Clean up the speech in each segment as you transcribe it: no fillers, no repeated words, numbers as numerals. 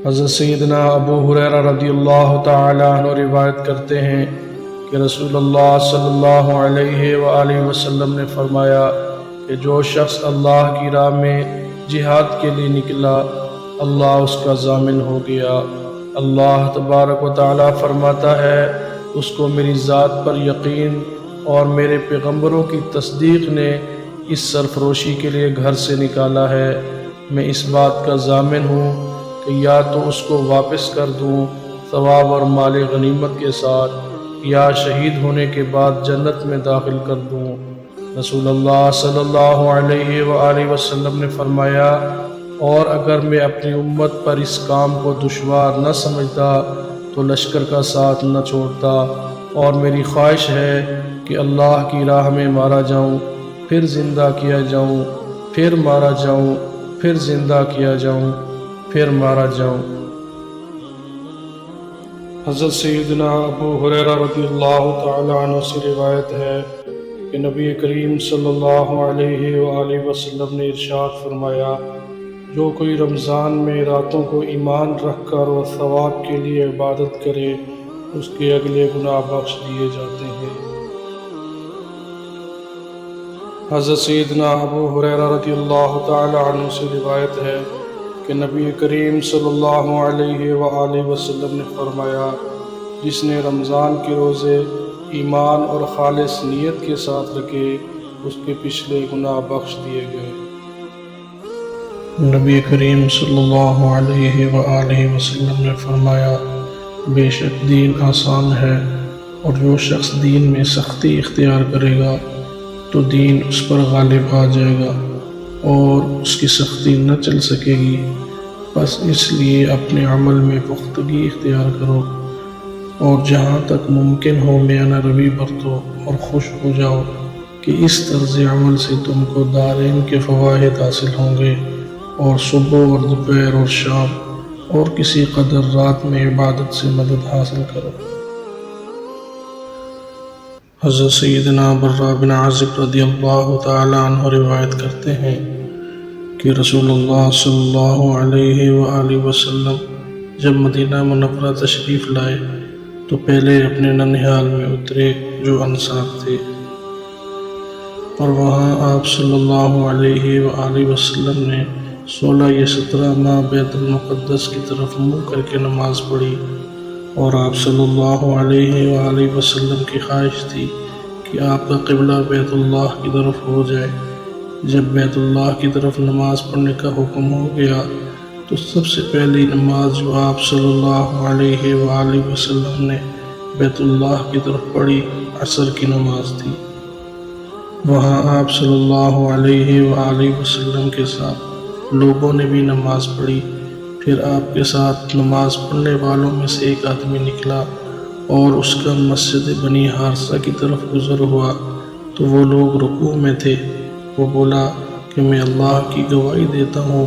حضرت سیدنا ابو ہریرہ رضی اللہ تعالی عنہ روایت کرتے ہیں کہ رسول اللہ صلی اللہ علیہ وآلہ وسلم نے فرمایا کہ جو شخص اللہ کی راہ میں جہاد کے لیے نکلا اللہ اس کا ضامن ہو گیا۔ اللہ تبارک و تعالی فرماتا ہے اس کو میری ذات پر یقین اور میرے پیغمبروں کی تصدیق نے اس سرفروشی کے لیے گھر سے نکالا ہے۔ میں اس بات کا ضامن ہوں کہ یا تو اس کو واپس کر دوں ثواب اور مال غنیمت کے ساتھ، یا شہید ہونے کے بعد جنت میں داخل کر دوں۔ رسول اللہ صلی اللہ علیہ وآلہ وسلم نے فرمایا، اور اگر میں اپنی امت پر اس کام کو دشوار نہ سمجھتا تو لشکر کا ساتھ نہ چھوڑتا، اور میری خواہش ہے کہ اللہ کی راہ میں مارا جاؤں، پھر زندہ کیا جاؤں، پھر مارا جاؤں، پھر زندہ کیا جاؤں، پھر مارا جاؤں۔ حضرت سیدنا ابو ہریرہ رضی اللہ تعالی عنہ سے روایت ہے کہ نبی کریم صلی اللہ علیہ وآلہ وسلم نے ارشاد فرمایا، جو کوئی رمضان میں راتوں کو ایمان رکھ کر اور ثواب کے لیے عبادت کرے اس کے اگلے گناہ بخش دیے جاتے ہیں۔ حضرت سیدنا ابو ہریرہ رضی اللہ تعالی عنہ سے روایت ہے کہ نبی کریم صلی اللہ علیہ وآلہ وسلم نے فرمایا، جس نے رمضان کے روزے ایمان اور خالص نیت کے ساتھ رکھے اس کے پچھلے گناہ بخش دیے گئے۔ نبی کریم صلی اللہ علیہ وآلہ وسلم نے فرمایا، بے شک دین آسان ہے، اور جو شخص دین میں سختی اختیار کرے گا تو دین اس پر غالب آ جائے گا اور اس کی سختی نہ چل سکے گی۔ بس اس لیے اپنے عمل میں پختگی اختیار کرو، اور جہاں تک ممکن ہو میانہ روی برتو، اور خوش ہو جاؤ کہ اس طرز عمل سے تم کو دارین کے فوائد حاصل ہوں گے، اور صبح اور دوپہر اور شام اور کسی قدر رات میں عبادت سے مدد حاصل کرو۔ حضرت سیدنا برہ بن عازب رضی اللہ تعالی عنہ روایت کرتے ہیں کہ رسول اللہ صلی اللہ علیہ وآلہ وسلم جب مدینہ منورہ تشریف لائے تو پہلے اپنے ننھیال میں اترے جو انصار تھے، اور وہاں آپ صلی اللہ علیہ وآلہ وسلم نے 16 یا 17 ماہ بیت المقدس کی طرف منہ کر کے نماز پڑھی، اور آپ صلی اللہ علیہ وآلہ وسلم کی خواہش تھی کہ آپ کا قبلہ بیت اللہ کی طرف ہو جائے۔ جب بیت اللہ کی طرف نماز پڑھنے کا حکم ہو گیا تو سب سے پہلی نماز جو آپ صلی اللہ علیہ وآلہ وسلم نے بیت اللہ کی طرف پڑھی عصر کی نماز تھی۔ وہاں آپ صلی اللہ علیہ وآلہ وسلم کے ساتھ لوگوں نے بھی نماز پڑھی۔ پھر آپ کے ساتھ نماز پڑھنے والوں میں سے ایک آدمی نکلا اور اس کا مسجد بنی حارثہ کی طرف گزر ہوا تو وہ لوگ رکوع میں تھے۔ وہ بولا کہ میں اللہ کی گواہی دیتا ہوں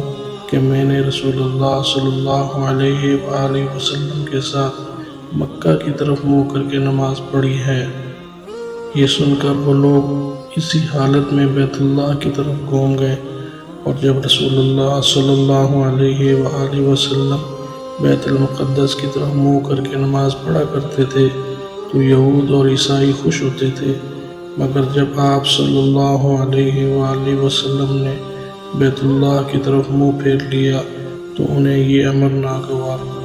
کہ میں نے رسول اللہ صلی اللہ علیہ وآلہ وسلم کے ساتھ مکہ کی طرف منہ کر کے نماز پڑھی ہے۔ یہ سن کر وہ لوگ اسی حالت میں بیت اللہ کی طرف گھوم گئے، اور جب رسول اللہ صلی اللہ علیہ وآلہ وسلم بیت المقدس کی طرف منہ کر کے نماز پڑھا کرتے تھے تو یہود اور عیسائی خوش ہوتے تھے، مگر جب آپ صلی اللہ علیہ وآلہ وسلم نے بیت اللہ کی طرف منہ پھیر لیا تو انہیں یہ امر ناگوار ہوا۔